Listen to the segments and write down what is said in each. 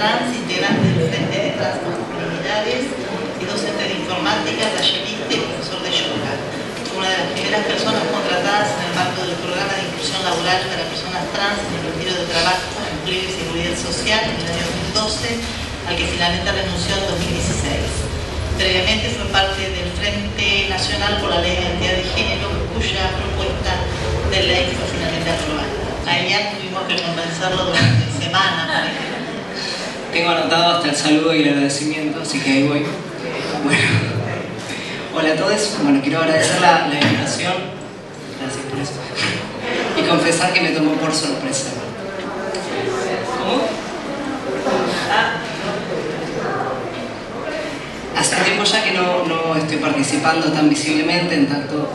trans, integrante del Frente de Transmasculinidades y docente de informática, tallerista y profesor de yoga. Fue una de las primeras personas contratadas en el marco del programa de inclusión laboral para personas trans en el retiro de trabajo, empleo y seguridad social en el año 2012, al que finalmente renunció en 2016. Previamente fue parte del Frente Nacional por la Ley de Identidad de Género, cuya propuesta de ley fue finalmente aprobada. A ella tuvimos que convencerlo durante semanas, por ejemplo. Tengo anotado hasta el saludo y el agradecimiento, así que ahí voy. Bueno, hola a todos. Bueno, quiero agradecer la invitación. Gracias por eso. Y confesar que me tomó por sorpresa. ¿Cómo? Hace tiempo ya que no estoy participando tan visiblemente en tanto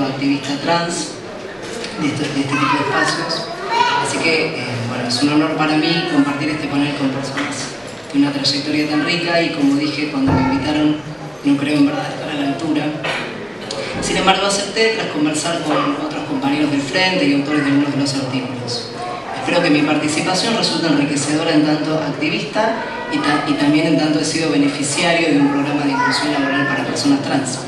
activista trans de este tipo de espacios. Así que, bueno, es un honor para mí compartir este panel con personas de una trayectoria tan rica y, como dije cuando me invitaron, no creo en verdad estar a la altura. Sin embargo, acepté tras conversar con otros compañeros del Frente y autores de algunos de los artículos. Espero que mi participación resulte enriquecedora en tanto activista y también en tanto he sido beneficiario de un programa de inclusión laboral para personas trans.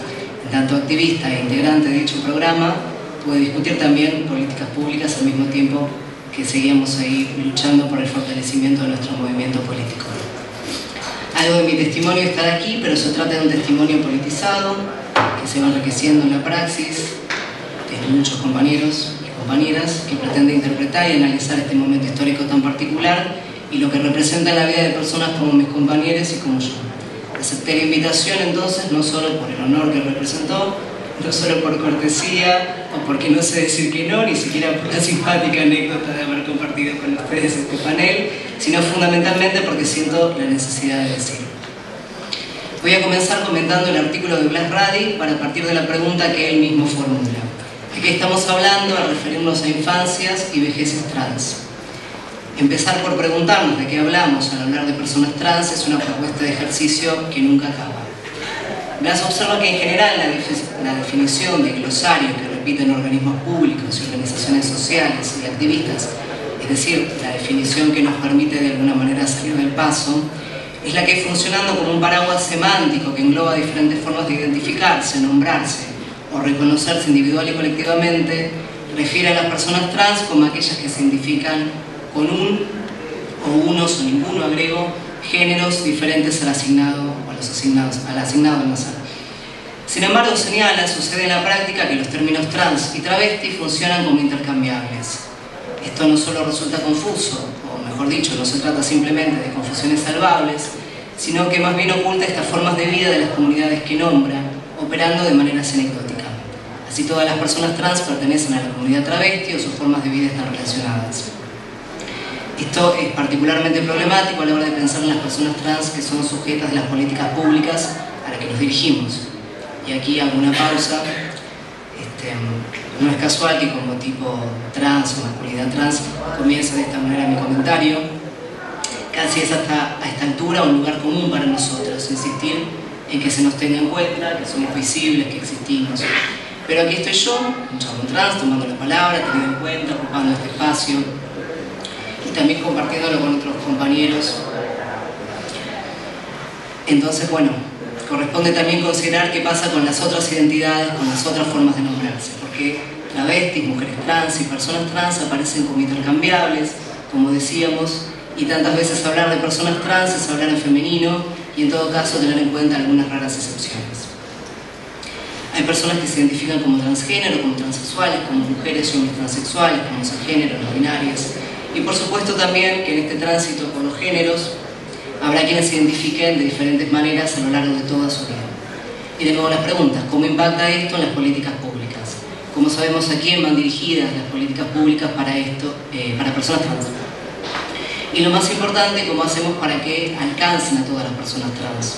En tanto activista e integrante de dicho programa, pude discutir también políticas públicas al mismo tiempo que seguíamos ahí luchando por el fortalecimiento de nuestro movimiento político. Algo de mi testimonio está aquí, pero se trata de un testimonio politizado que se va enriqueciendo en la praxis de muchos compañeros y compañeras que pretende interpretar y analizar este momento histórico tan particular y lo que representa en la vida de personas como mis compañeros y como yo. Acepté la invitación entonces no solo por el honor que representó, no solo por cortesía o porque no sé decir que no, ni siquiera por la simpática anécdota de haber compartido con ustedes este panel, sino fundamentalmente porque siento la necesidad de decirlo. Voy a comenzar comentando el artículo de Blas Radi para partir de la pregunta que él mismo formula. ¿De qué estamos hablando al referirnos a infancias y vejeces trans? Empezar por preguntarnos de qué hablamos al hablar de personas trans es una propuesta de ejercicio que nunca acaba. Blas observa que en general la definición de glosario que repiten organismos públicos y organizaciones sociales y activistas, es decir, la definición que nos permite de alguna manera salir del paso, es la que funcionando como un paraguas semántico que engloba diferentes formas de identificarse, nombrarse o reconocerse individual y colectivamente, refiere a las personas trans como aquellas que se identifican con un o unos o ninguno, agrego, géneros diferentes al asignado o al asignado al nacer. Sin embargo, señala, sucede en la práctica que los términos trans y travesti funcionan como intercambiables. Esto no solo resulta confuso, o mejor dicho, no se trata simplemente de confusiones salvables, sino que más bien oculta estas formas de vida de las comunidades que nombra, operando de manera anecdótica. Así todas las personas trans pertenecen a la comunidad travesti o sus formas de vida están relacionadas. Esto es particularmente problemático a la hora de pensar en las personas trans que son sujetas de las políticas públicas a las que nos dirigimos. Y aquí hago una pausa. No es casual que como tipo trans o masculinidad trans comience de esta manera mi comentario. Casi es hasta a esta altura un lugar común para nosotros, insistir en que se nos tenga en cuenta, que somos visibles, que existimos. Pero aquí estoy yo, un chabón trans, tomando la palabra, teniendo en cuenta, ocupando este espacio y también compartiéndolo con otros compañeros. Entonces, bueno, corresponde también considerar qué pasa con las otras identidades, con las otras formas de nombrarse, porque travestis, mujeres trans y personas trans aparecen como intercambiables, como decíamos, y tantas veces hablar de personas trans es hablar en femenino y en todo caso tener en cuenta algunas raras excepciones. Hay personas que se identifican como transgénero, como transexuales, como mujeres y hombres transexuales, como transgénero, no binarias, y por supuesto también que en este tránsito por los géneros habrá quienes se identifiquen de diferentes maneras a lo largo de toda su vida. Y de nuevo las preguntas, ¿cómo impacta esto en las políticas públicas? ¿Cómo sabemos a quién van dirigidas las políticas públicas para esto, para personas trans? Y lo más importante, ¿cómo hacemos para que alcancen a todas las personas trans?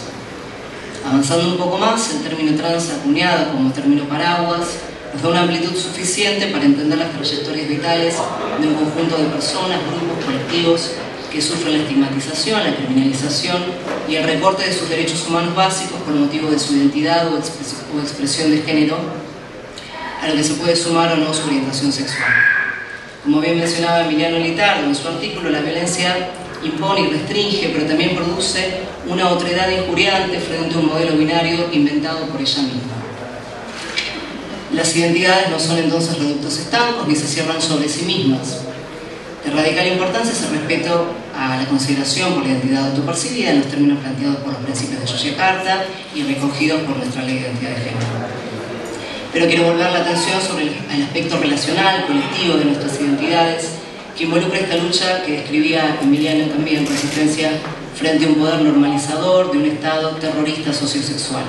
Avanzando un poco más, el término trans acuñado como término paraguas nos da una amplitud suficiente para entender las trayectorias vitales de un conjunto de personas, grupos, colectivos que sufren la estigmatización, la criminalización y el recorte de sus derechos humanos básicos por motivo de su identidad o expresión de género, a lo que se puede sumar o no su orientación sexual. Como bien mencionaba Emiliano Litardo en su artículo, la violencia impone y restringe, pero también produce una otredad injuriante frente a un modelo binario inventado por ella misma. Las identidades no son entonces reductos estancos ni se cierran sobre sí mismas. De radical importancia es el respeto a la consideración por la identidad autopercibida en los términos planteados por los principios de Yogyakarta y recogidos por nuestra ley de identidad de género. Pero quiero volver la atención sobre el aspecto relacional, colectivo de nuestras identidades, que involucra esta lucha que describía Emiliano también, resistencia frente a un poder normalizador de un Estado terrorista sociosexual.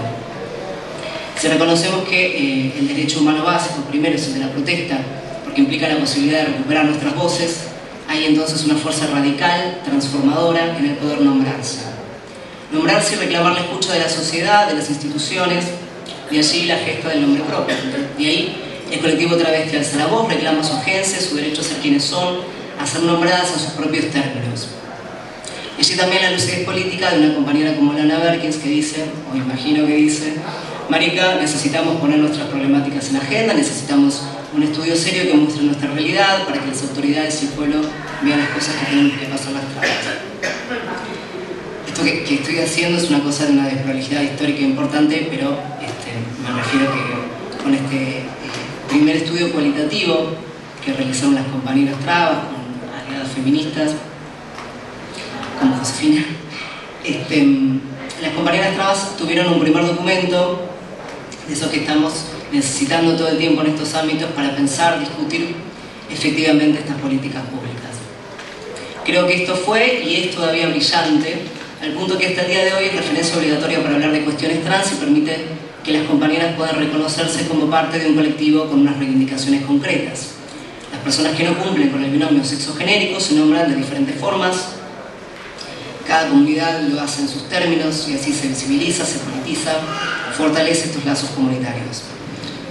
Si reconocemos que el derecho humano básico, primero, es el de la protesta, porque implica la posibilidad de recuperar nuestras voces, hay entonces una fuerza radical, transformadora, en el poder nombrarse. Nombrarse y reclamar la escucha de la sociedad, de las instituciones, de allí la gesta del nombre propio. De ahí el colectivo travesti alza la voz, reclama su agencia, su derecho a ser quienes son, a ser nombradas en sus propios términos. Y allí también la lucidez política de una compañera como Lana Berkins que dice, o imagino que dice, marica, necesitamos poner nuestras problemáticas en agenda, necesitamos un estudio serio que muestre nuestra realidad para que las autoridades y el pueblo vean las cosas que tienen que pasar las trabas. Esto que estoy haciendo es una cosa de una desprolijidad histórica importante, pero me refiero que con este primer estudio cualitativo que realizaron las compañeras trabas con aliadas feministas, como Josefina, las compañeras trabas tuvieron un primer documento de eso que estamos necesitando todo el tiempo en estos ámbitos para pensar, discutir efectivamente estas políticas públicas. Creo que esto fue y es todavía brillante, al punto que hasta el día de hoy es referencia obligatoria para hablar de cuestiones trans y permite que las compañeras puedan reconocerse como parte de un colectivo con unas reivindicaciones concretas. Las personas que no cumplen con el binomio sexo-genérico se nombran de diferentes formas. Cada comunidad lo hace en sus términos y así se visibiliza, se politiza, fortalece estos lazos comunitarios.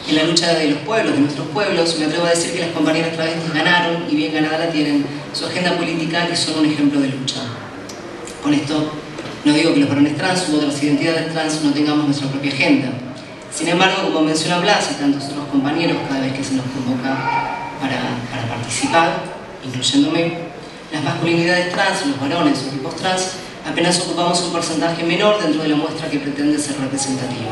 En la lucha de los pueblos, de nuestros pueblos, me atrevo a decir que las compañeras travestis ganaron y bien ganada la tienen su agenda política y son un ejemplo de lucha. Con esto no digo que los varones trans u otras identidades trans no tengamos nuestra propia agenda. Sin embargo, como menciona Blas y tantos otros compañeros cada vez que se nos convoca para participar, incluyéndome, las masculinidades trans, los varones o tipos trans, apenas ocupamos un porcentaje menor dentro de la muestra que pretende ser representativa.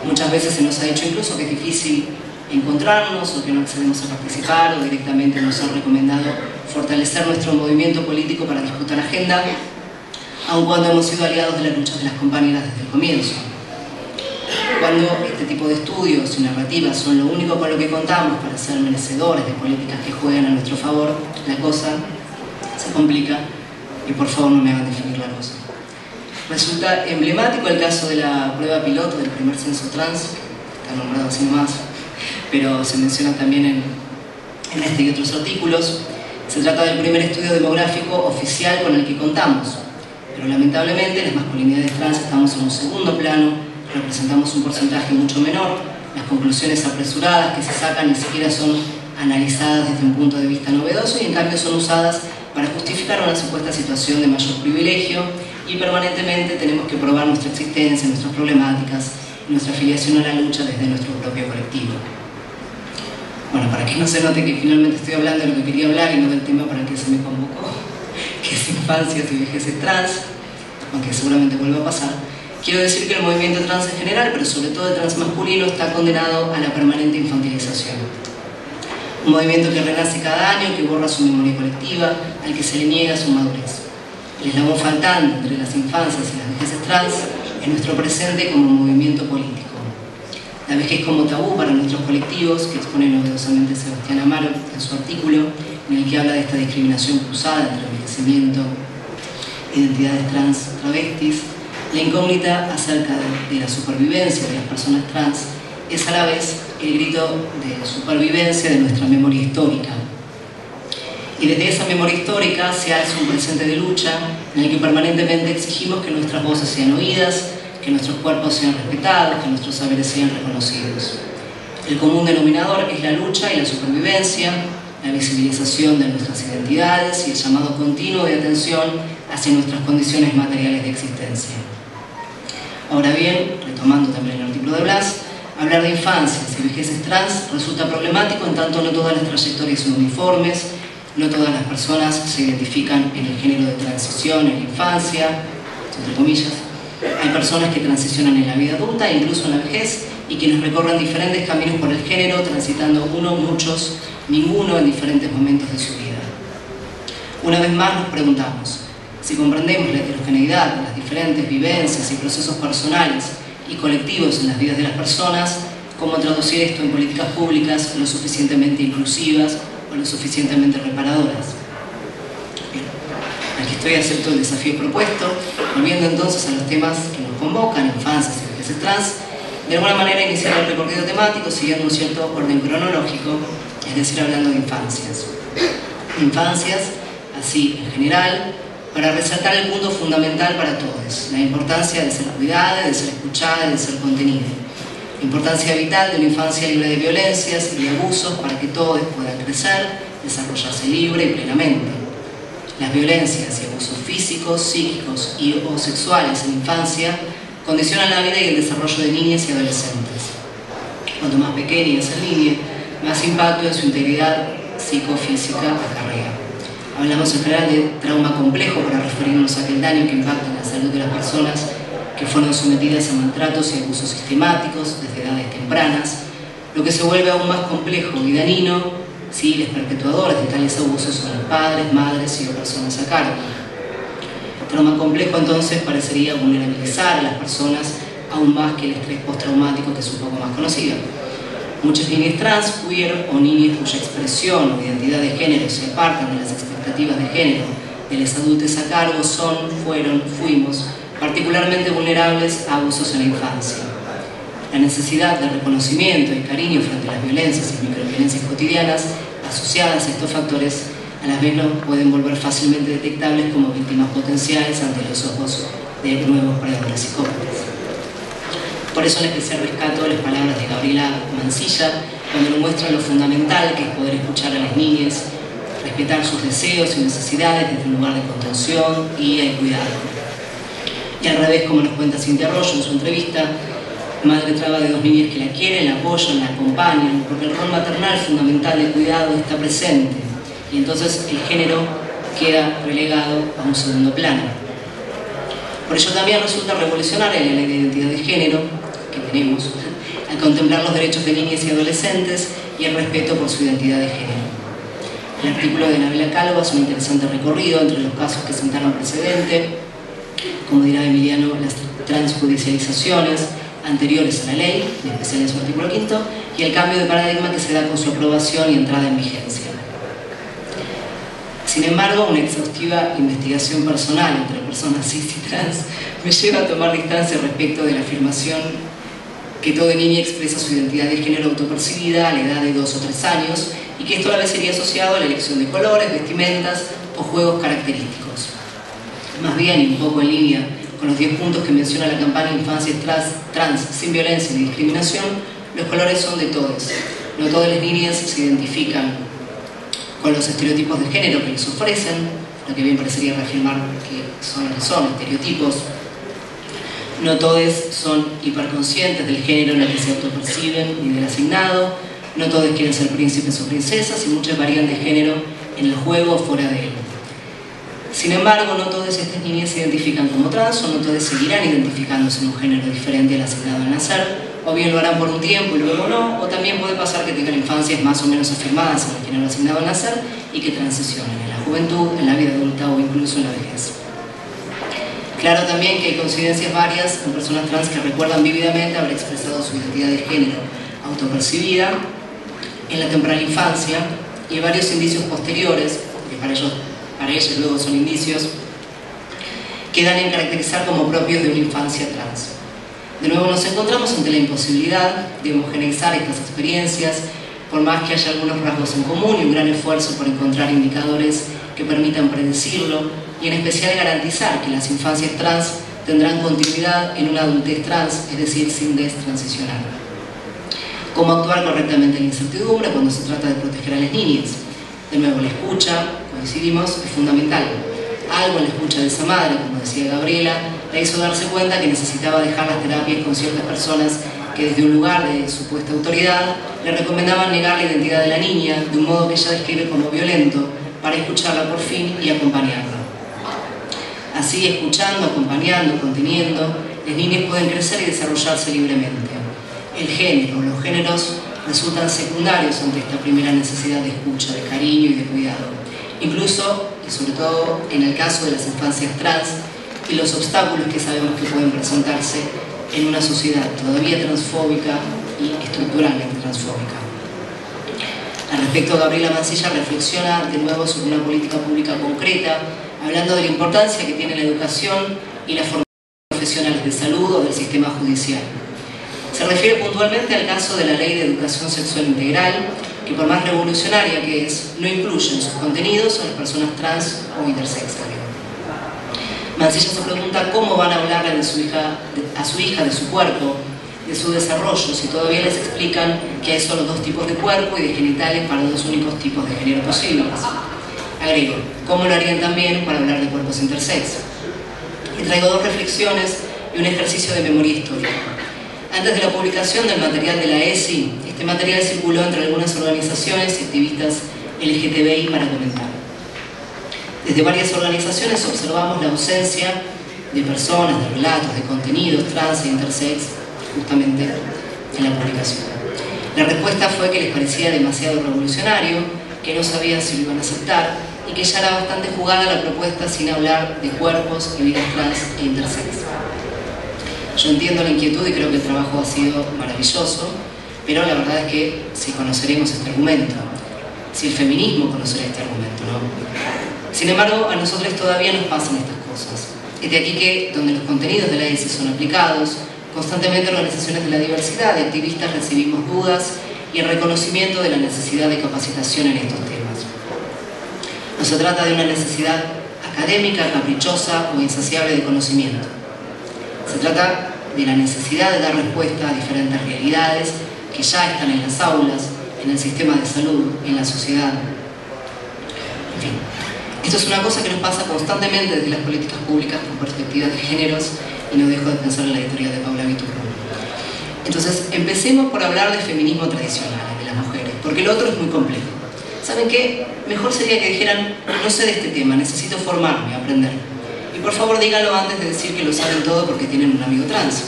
Muchas veces se nos ha dicho incluso que es difícil encontrarnos o que no accedemos a participar o directamente nos han recomendado fortalecer nuestro movimiento político para disputar agenda, aun cuando hemos sido aliados de las luchas de las compañeras desde el comienzo. Cuando este tipo de estudios y narrativas son lo único con lo que contamos para ser merecedores de políticas que jueguen a nuestro favor, la cosa se complica y por favor no me hagan definir la cosa. Resulta emblemático el caso de la prueba piloto del primer censo trans, está nombrado así nomás, pero se menciona también en este y otros artículos. Se trata del primer estudio demográfico oficial con el que contamos, pero lamentablemente las masculinidades trans estamos en un segundo plano, representamos un porcentaje mucho menor, las conclusiones apresuradas que se sacan ni siquiera son analizadas desde un punto de vista novedoso y en cambio son usadas para justificar una supuesta situación de mayor privilegio y permanentemente tenemos que probar nuestra existencia, nuestras problemáticas y nuestra afiliación a la lucha desde nuestro propio colectivo. Bueno, para que no se note que finalmente estoy hablando de lo que quería hablar y no del tema para el que se me convocó, que es infancias y vejeces trans, aunque seguramente vuelva a pasar, quiero decir que el movimiento trans en general, pero sobre todo el transmasculino, está condenado a la permanente infantilización. Un movimiento que renace cada año, que borra su memoria colectiva, al que se le niega su madurez. El eslabón faltante entre las infancias y las vejeces trans es nuestro presente como movimiento político. La vejez como tabú para nuestros colectivos, que expone novedosamente Sebastián Amaro en su artículo, en el que habla de esta discriminación cruzada entre envejecimiento, identidades trans, travestis. La incógnita acerca de la supervivencia de las personas trans es a la vez el grito de supervivencia de nuestra memoria histórica. Y desde esa memoria histórica se alza un presente de lucha en el que permanentemente exigimos que nuestras voces sean oídas, que nuestros cuerpos sean respetados, que nuestros saberes sean reconocidos. El común denominador es la lucha y la supervivencia, la visibilización de nuestras identidades y el llamado continuo de atención hacia nuestras condiciones materiales de existencia. Ahora bien, retomando también el artículo de Blas, hablar de infancias y vejeces trans resulta problemático en tanto no todas las trayectorias son uniformes No todas las personas se identifican en el género de transición en la infancia, entre comillas. Hay personas que transicionan en la vida adulta e incluso en la vejez, y quienes recorren diferentes caminos por el género, transitando uno, muchos, ninguno en diferentes momentos de su vida. Una vez más nos preguntamos, si comprendemos la heterogeneidad, las diferentes vivencias y procesos personales y colectivos en las vidas de las personas, ¿cómo traducir esto en políticas públicas lo suficientemente inclusivas o lo suficientemente reparadoras? Bien, aquí estoy, acepto el desafío propuesto, volviendo entonces a los temas que nos convocan, infancias y vejeces trans, de alguna manera iniciar el recorrido temático siguiendo un cierto orden cronológico, es decir, hablando de infancias. Infancias, así en general, para resaltar el punto fundamental para todos, la importancia de ser cuidada, de ser escuchada, de ser contenida. La importancia vital de una infancia libre de violencias y de abusos para que todos puedan crecer, desarrollarse libre y plenamente. Las violencias y abusos físicos, psíquicos o sexuales en infancia condicionan la vida y el desarrollo de niñas y adolescentes. Cuanto más pequeña es el niño, más impacto en su integridad psicofísica acarrea. Hablamos en general de trauma complejo para referirnos a aquel daño que impacta en la salud de las personas que fueron sometidas a maltratos y abusos sistemáticos desde edades tempranas, lo que se vuelve aún más complejo y dañino si los perpetuadores de tales abusos son los padres, madres y o personas a cargo. El trauma complejo entonces parecería vulnerabilizar a las personas aún más que el estrés postraumático, que es un poco más conocido. Muchas niñas trans, queer o niñas cuya expresión o identidad de género se apartan de las expectativas de género de los adultos a cargo fuimos particularmente vulnerables a abusos en la infancia. La necesidad de reconocimiento y cariño frente a las violencias y microviolencias cotidianas asociadas a estos factores a la vez nos pueden volver fácilmente detectables como víctimas potenciales ante los ojos de nuevos predadores psicópatas. Por eso en especial rescato las palabras de Gabriela Mancilla cuando nos muestra lo fundamental que es poder escuchar a las niñas, respetar sus deseos y necesidades desde un lugar de contención, guía y cuidado. Y al revés, como nos cuenta Cintia Arroyo en su entrevista, madre traba de dos niñas que la quieren, la apoyan, la acompañan, porque el rol maternal fundamental de cuidado está presente, y entonces el género queda relegado a un segundo plano. Por ello también resulta revolucionaria la ley de identidad de género que tenemos, al contemplar los derechos de niñas y adolescentes y el respeto por su identidad de género. El artículo de Anabela Calvo hace un interesante recorrido entre los casos que sentaron precedente, como dirá Emiliano, las transjudicializaciones anteriores a la ley, en especial en su artículo 5, y el cambio de paradigma que se da con su aprobación y entrada en vigencia. Sin embargo, una exhaustiva investigación personal entre personas cis y trans me lleva a tomar distancia respecto de la afirmación que toda niña expresa su identidad de género autopercibida a la edad de 2 o 3 años y que esto a la vez sería asociado a la elección de colores, vestimentas o juegos característicos. Más bien, y un poco en línea con los 10 puntos que menciona la campaña Infancias Trans sin violencia ni discriminación, los colores son de todos. No todas las niñas se identifican con los estereotipos de género que les ofrecen, lo que bien parecería reafirmar que son estereotipos. No todos son hiperconscientes del género en el que se autoperciben ni del asignado. No todos quieren ser príncipes o princesas y muchas varían de género en el juego o fuera de él. Sin embargo, no todas estas niñas se identifican como trans o no todas seguirán identificándose en un género diferente al asignado al nacer, o bien lo harán por un tiempo y luego no, o también puede pasar que tengan infancias más o menos afirmadas en el género asignado al nacer y que transicionen en la juventud, en la vida adulta o incluso en la vejez. Claro también que hay coincidencias varias en personas trans que recuerdan vívidamente haber expresado su identidad de género autopercibida en la temprana infancia y varios indicios posteriores, que para ellos luego son indicios, que dan en caracterizar como propios de una infancia trans. De nuevo nos encontramos ante la imposibilidad de homogeneizar estas experiencias, por más que haya algunos rasgos en común y un gran esfuerzo por encontrar indicadores que permitan predecirlo y en especial garantizar que las infancias trans tendrán continuidad en una adultez trans, es decir, sin destransicionar. Cómo actuar correctamente en la incertidumbre cuando se trata de proteger a las niñas. De nuevo, la escucha, coincidimos, es fundamental. Algo en la escucha de esa madre, como decía Gabriela, la hizo darse cuenta que necesitaba dejar las terapias con ciertas personas que desde un lugar de supuesta autoridad le recomendaban negar la identidad de la niña de un modo que ella describe como violento, para escucharla por fin y acompañarla. Así, escuchando, acompañando, conteniendo, las niñas pueden crecer y desarrollarse libremente. El género, los géneros resultan secundarios ante esta primera necesidad de escucha, de cariño y de cuidado. Incluso, y sobre todo en el caso de las infancias trans, y los obstáculos que sabemos que pueden presentarse en una sociedad todavía transfóbica y estructuralmente transfóbica. Al respecto, Gabriela Mansilla reflexiona de nuevo sobre una política pública concreta, hablando de la importancia que tiene la educación y la formación profesionales de salud o del sistema judicial. Se refiere puntualmente al caso de la Ley de Educación Sexual Integral, que por más revolucionaria que es, no incluye en sus contenidos a las personas trans o intersexuales. Mansilla se pregunta cómo van a hablarle a su hija de su cuerpo, de su desarrollo, si todavía les explican que hay solo dos tipos de cuerpo y de genitales para dos únicos tipos de género posibles. Agrego, ¿cómo lo harían también para hablar de cuerpos intersex? Y traigo dos reflexiones y un ejercicio de memoria histórica. Antes de la publicación del material de la ESI, este material circuló entre algunas organizaciones y activistas LGTBI para comentar. Desde varias organizaciones observamos la ausencia de personas, de relatos, de contenidos trans e intersex justamente en la publicación. La respuesta fue que les parecía demasiado revolucionario, que no sabían si lo iban a aceptar y que ya era bastante jugada la propuesta sin hablar de cuerpos y vidas trans e intersex. Yo entiendo la inquietud y creo que el trabajo ha sido maravilloso, pero la verdad es que si conoceremos este argumento, si el feminismo conocerá este argumento, ¿no? Sin embargo, a nosotros todavía nos pasan estas cosas. Es de aquí que, donde los contenidos de la ESI son aplicados, constantemente organizaciones de la diversidad y activistas recibimos dudas y el reconocimiento de la necesidad de capacitación en estos temas. No se trata de una necesidad académica, caprichosa o insaciable de conocimiento. Se trata de la necesidad de dar respuesta a diferentes realidades que ya están en las aulas, en el sistema de salud, en la sociedad. En fin, esto es una cosa que nos pasa constantemente desde las políticas públicas con perspectiva de géneros y no dejo de pensar en la editorial de Paula Viturro. Entonces, empecemos por hablar de feminismo tradicional, de las mujeres, porque el otro es muy complejo. ¿Saben qué? Mejor sería que dijeran, no sé de este tema, necesito formarme, aprender. Y por favor díganlo antes de decir que lo saben todo porque tienen un amigo trans.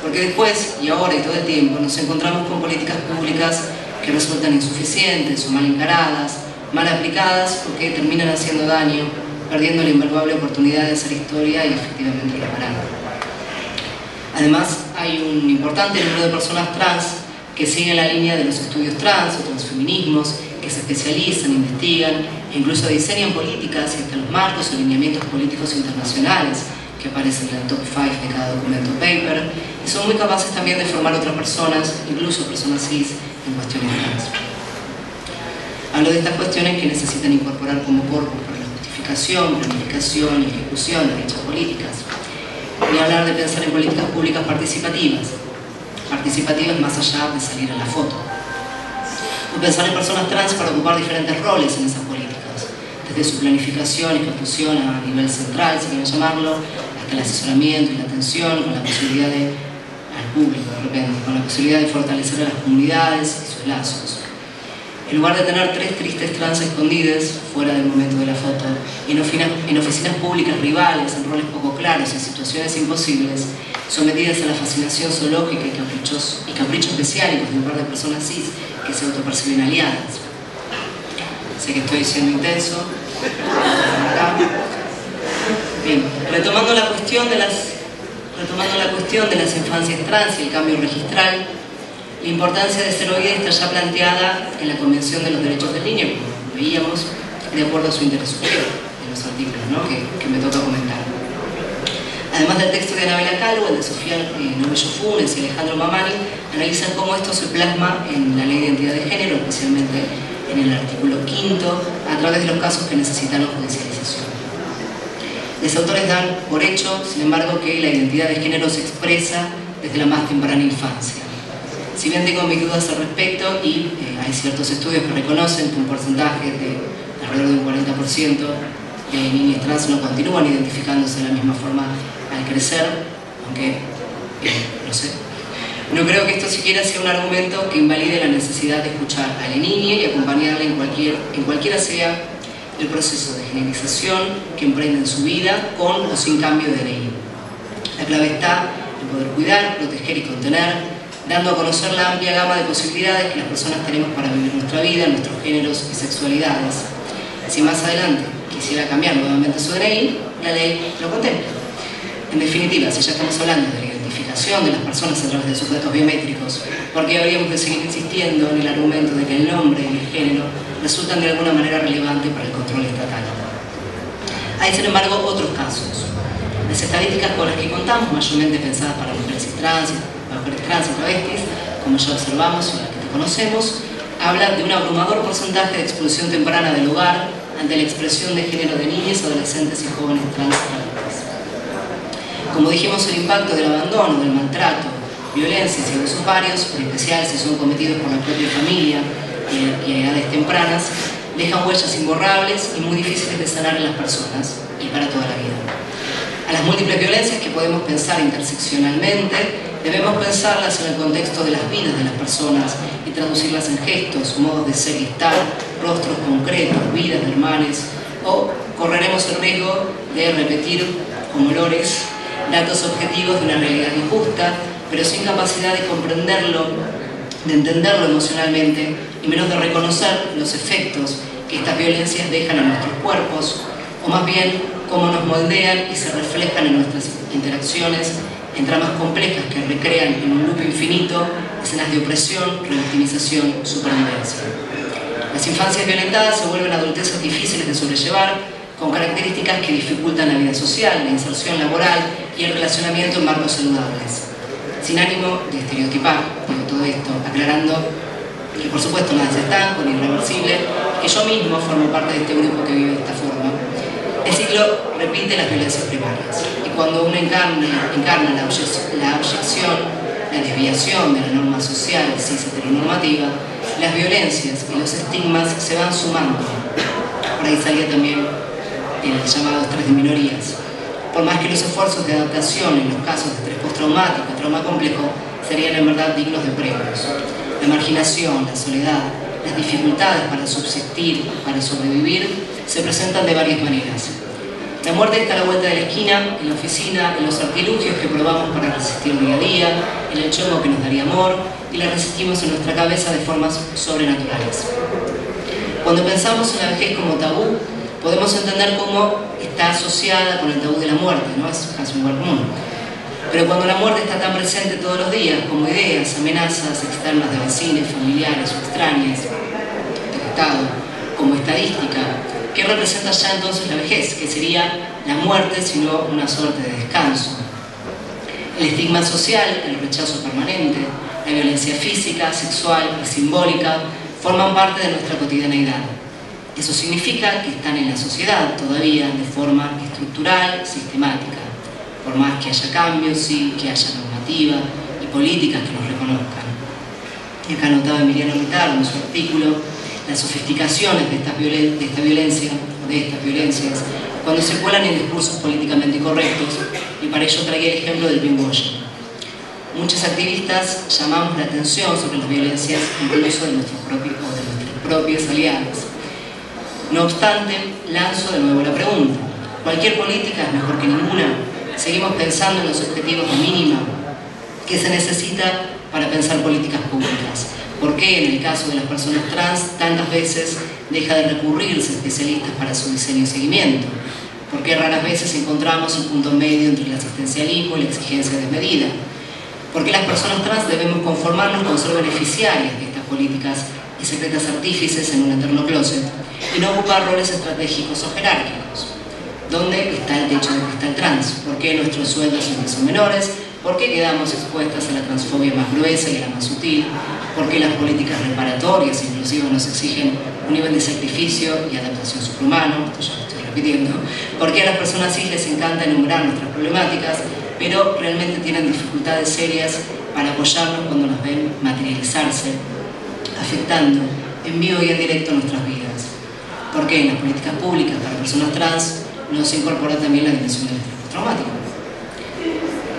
Porque después, y ahora y todo el tiempo, nos encontramos con políticas públicas que resultan insuficientes o mal encaradas, mal aplicadas porque terminan haciendo daño, perdiendo la invaluable oportunidad de hacer historia y efectivamente reparar. Además, hay un importante número de personas trans que siguen la línea de los estudios trans o transfeminismos, que se especializan, investigan e incluso diseñan políticas y hasta los marcos o lineamientos políticos internacionales que aparecen en el top 5 de cada documento paper, y son muy capaces también de formar otras personas, incluso personas cis, en cuestiones trans. Hablo de estas cuestiones que necesitan incorporar como corpus para la justificación, planificación y ejecución de dichas políticas. Voy a hablar de pensar en políticas públicas participativas más allá de salir a la foto. O pensar en personas trans para ocupar diferentes roles en esas políticas, desde su planificación y ejecución a nivel central, si quieren llamarlo, hasta el asesoramiento y la atención, con la posibilidad al público de repente, con la posibilidad de fortalecer a las comunidades y sus lazos. En lugar de tener tres tristes trans escondidas fuera del momento de la foto, en oficinas públicas rivales, en roles poco claros, en situaciones imposibles, sometidas a la fascinación zoológica y caprichos mesiánicos de un par de personas cis que se autoperciben aliadas. Sé que estoy siendo intenso. Bien, retomando la cuestión de las infancias trans y el cambio registral, la importancia de ser oída está ya planteada en la Convención de los Derechos del Niño, como veíamos, de acuerdo a su interés superior, en los artículos, ¿no?, que me toca comentar. Además del texto de Anabela Calvo, el de Sofía Novello Funes y Alejandro Mamani, analizan cómo esto se plasma en la Ley de Identidad de Género, especialmente en el artículo 5, a través de los casos que necesitaron judicialización. Los autores dan por hecho, sin embargo, que la identidad de género se expresa desde la más temprana infancia. Si bien tengo mis dudas al respecto, y hay ciertos estudios que reconocen que un porcentaje de alrededor de un 40% de niñas trans no continúan identificándose de la misma forma al crecer, aunque, no sé, no creo que esto siquiera sea un argumento que invalide la necesidad de escuchar a la niña y acompañarla en cualquiera sea el proceso de generización que emprenden su vida con o sin cambio de DNI. La clave está en poder cuidar, proteger y contener, dando a conocer la amplia gama de posibilidades que las personas tenemos para vivir nuestra vida, nuestros géneros y sexualidades. Si más adelante quisiera cambiar nuevamente su DNI, la ley lo contempla. En definitiva, si ya estamos hablando de la identificación de las personas a través de sus datos biométricos, ¿por qué habríamos de seguir insistiendo en el argumento de que el nombre y el género resultan de alguna manera relevantes para el control estatal? Hay, sin embargo, otros casos. Las estadísticas con las que contamos, mayormente pensadas para mujeres trans y travestis, como ya observamos y las que conocemos, hablan de un abrumador porcentaje de expulsión temprana del hogar ante la expresión de género de niñas, adolescentes y jóvenes trans y travestis. Como dijimos, el impacto del abandono, del maltrato, violencias y abusos varios, en especial si son cometidos por la propia familia y a edades tempranas, dejan huellas imborrables y muy difíciles de sanar en las personas y para toda la vida. A las múltiples violencias que podemos pensar interseccionalmente, debemos pensarlas en el contexto de las vidas de las personas y traducirlas en gestos, modos de ser y estar, rostros concretos, vidas de hermanos, o correremos el riesgo de repetir como lores datos objetivos de una realidad injusta, pero sin capacidad de comprenderlo, de entenderlo emocionalmente, y menos de reconocer los efectos que estas violencias dejan en nuestros cuerpos, o más bien cómo nos moldean y se reflejan en nuestras interacciones en tramas complejas que recrean en un loop infinito escenas de opresión, revictimización, supervivencia. Las infancias violentadas se vuelven adulteces difíciles de sobrellevar, con características que dificultan la vida social, la inserción laboral y el relacionamiento en marcos saludables. Sin ánimo de estereotipar, digo todo esto, aclarando que por supuesto nada es estanco ni irreversible, que yo mismo formo parte de este grupo que vive de esta forma. El ciclo repite las violencias primarias, y cuando uno encarna la abyección, la desviación de la norma social cis heteronormativa, las violencias y los estigmas se van sumando. Por ahí salía también el llamado estrés de minorías. Por más que los esfuerzos de adaptación en los casos de estrés postraumático, trauma complejo, serían en verdad dignos de premios. La marginación, la soledad, las dificultades para subsistir, para sobrevivir, se presentan de varias maneras. La muerte está a la vuelta de la esquina, en la oficina, en los artilugios que probamos para resistir día a día, en el chongo que nos daría amor, y la resistimos en nuestra cabeza de formas sobrenaturales. Cuando pensamos en la vejez como tabú, podemos entender cómo está asociada con el tabú de la muerte, ¿no? Es casi un lugar común. Pero cuando la muerte está tan presente todos los días, como ideas, amenazas externas de vecinos, familiares o extrañas, del Estado, como estadística, ¿qué representa ya entonces la vejez? Que sería la muerte, sino una suerte de descanso. El estigma social, el rechazo permanente, la violencia física, sexual y simbólica forman parte de nuestra cotidianeidad. Eso significa que están en la sociedad todavía de forma estructural, sistemática, por más que haya cambios, sí, que haya normativa y políticas que nos reconozcan. Y acá anotaba Emiliano Mitardo en su artículo las sofisticaciones de estas violencias, cuando se cuelan en discursos políticamente correctos, y para ello traía el ejemplo del greenwashing. Muchos activistas llamamos la atención sobre las violencias incluso de nuestros propios aliados. No obstante, lanzo de nuevo la pregunta: ¿cualquier política es mejor que ninguna? ¿Seguimos pensando en los objetivos de mínima que se necesita para pensar políticas públicas? ¿Por qué en el caso de las personas trans tantas veces deja de recurrirse a especialistas para su diseño y seguimiento? ¿Por qué raras veces encontramos un punto medio entre el asistencialismo y la exigencia desmedida? ¿Por qué las personas trans debemos conformarnos con ser beneficiarias de estas políticas y secretas artífices en un eterno closet y no ocupar roles estratégicos o jerárquicos? ¿Dónde está el techo de cristal trans? ¿Por qué nuestros sueldos son menores? ¿Por qué quedamos expuestas a la transfobia más gruesa y a la más sutil? ¿Por qué las políticas reparatorias inclusivas nos exigen un nivel de sacrificio y adaptación superhumano? Esto ya lo estoy repitiendo. ¿Por qué a las personas cis les encanta enumerar nuestras problemáticas, pero realmente tienen dificultades serias para apoyarnos cuando nos ven materializarse, afectando en vivo y en directo nuestras vidas? ¿Por qué en las políticas públicas para personas trans no se incorpora también la dimensión del estrés postraumático?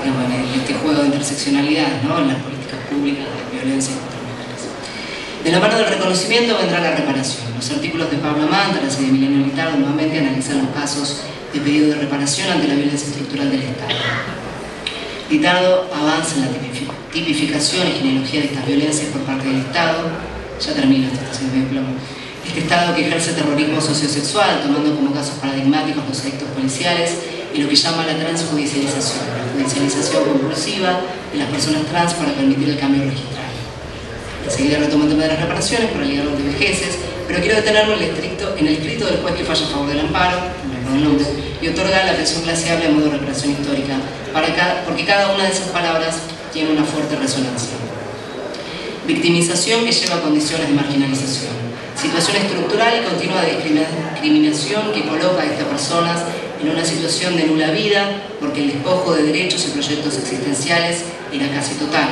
En este juego de interseccionalidad, ¿no? En las políticas públicas de violencia contra mujeres. De la mano del reconocimiento vendrá la reparación. Los artículos de Pablo Mántaras y de Emiliano Litardo nuevamente analizan los casos de pedido de reparación ante la violencia estructural del Estado. Litardo avanza en la tipificación y genealogía de estas violencias por parte del Estado. Ya termino esta estación de diploma. Este Estado que ejerce terrorismo sociosexual, tomando como casos paradigmáticos los actos policiales y lo que llama la transjudicialización, la judicialización compulsiva de las personas trans para permitir el cambio registral. Enseguida retomo el tema de las reparaciones para ligarlo de vejeces, pero quiero detenerme en el escrito del juez que falla a favor del amparo, no me acuerdo el nombre, y otorga la pensión claseable a modo de reparación histórica, porque cada una de esas palabras tiene una fuerte resonancia. Victimización que lleva a condiciones de marginalización. Situación estructural y continua de discriminación que coloca a estas personas en una situación de nula vida porque el despojo de derechos y proyectos existenciales era casi total.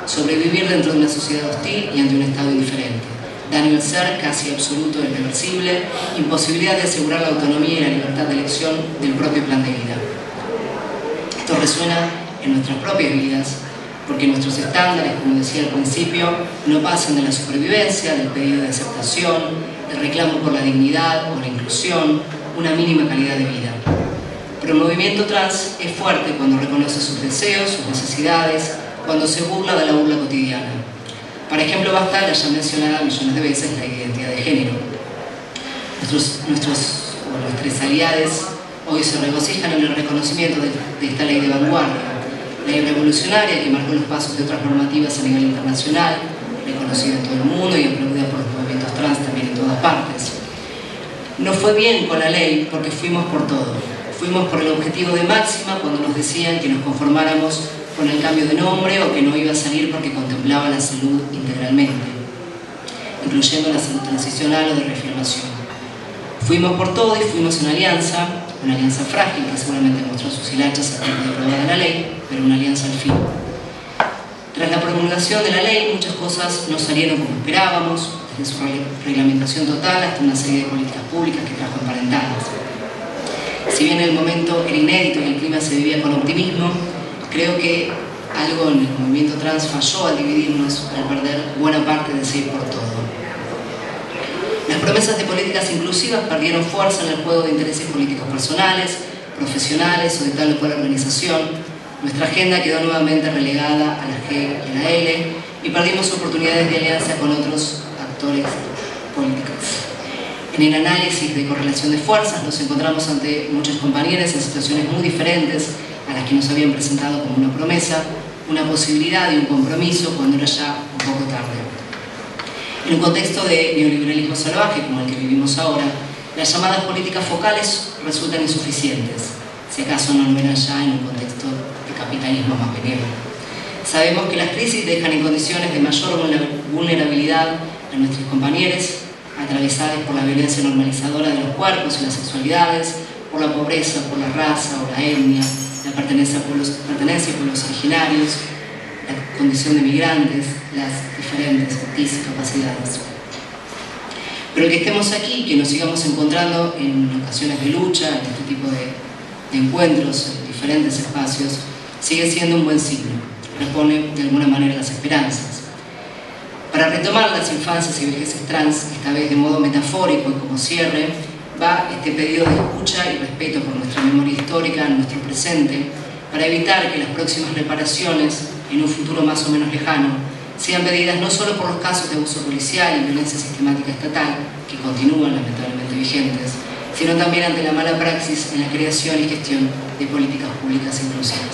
Sobrevivir dentro de una sociedad hostil y ante un Estado indiferente. Daño al ser casi absoluto e irreversible, imposibilidad de asegurar la autonomía y la libertad de elección del propio plan de vida. Esto resuena en nuestras propias vidas, porque nuestros estándares, como decía al principio, no pasan de la supervivencia, del pedido de aceptación, del reclamo por la dignidad o la inclusión, una mínima calidad de vida. Pero el movimiento trans es fuerte cuando reconoce sus deseos, sus necesidades, cuando se burla de la burla cotidiana. Por ejemplo, basta la ya mencionada millones de veces la identidad de género. Nuestras aliadas hoy se regocijan en el reconocimiento de esta ley de vanguardia, ley revolucionaria que marcó los pasos de otras normativas a nivel internacional, reconocida en todo el mundo y aplaudida por los movimientos trans también en todas partes. No fue bien con la ley porque fuimos por todo. Fuimos por el objetivo de máxima cuando nos decían que nos conformáramos con el cambio de nombre o que no iba a salir porque contemplaba la salud integralmente, incluyendo la salud transicional o de reafirmación. Fuimos por todo y fuimos en alianza, una alianza frágil que seguramente mostró sus hilachas a tiempo de aprobada la ley, pero una alianza al fin. Tras la promulgación de la ley, muchas cosas no salieron como esperábamos, desde su reglamentación total hasta una serie de políticas públicas que trajo emparentadas. Si bien el momento era inédito y el clima se vivía con optimismo, creo que algo en el movimiento trans falló al dividirnos, al perder buena parte de ese ir por todo. Las promesas de políticas inclusivas perdieron fuerza en el juego de intereses políticos personales, profesionales o de tal o cual organización. Nuestra agenda quedó nuevamente relegada a la G y a la L y perdimos oportunidades de alianza con otros actores políticos. En el análisis de correlación de fuerzas nos encontramos ante muchos compañeros en situaciones muy diferentes a las que nos habían presentado como una promesa, una posibilidad y un compromiso cuando era ya un poco tarde. En un contexto de neoliberalismo salvaje como el que vivimos ahora, las llamadas políticas focales resultan insuficientes, si acaso no lo eran ya en un contexto de capitalismo más benévolo. Sabemos que las crisis dejan en condiciones de mayor vulnerabilidad a nuestros compañeros, atravesadas por la violencia normalizadora de los cuerpos y las sexualidades, por la pobreza, por la raza o la etnia, la pertenencia a pueblos originarios, la condición de migrantes, las diferentes discapacidades. Pero que estemos aquí, que nos sigamos encontrando en ocasiones de lucha, en este tipo de encuentros, en diferentes espacios, sigue siendo un buen signo, repone de alguna manera las esperanzas. Para retomar las infancias y vejeces trans, esta vez de modo metafórico y como cierre, va este pedido de escucha y respeto por nuestra memoria histórica en nuestro presente, para evitar que las próximas reparaciones, en un futuro más o menos lejano, sean pedidas no solo por los casos de abuso policial y violencia sistemática estatal, que continúan lamentablemente vigentes, sino también ante la mala praxis en la creación y gestión de políticas públicas inclusivas.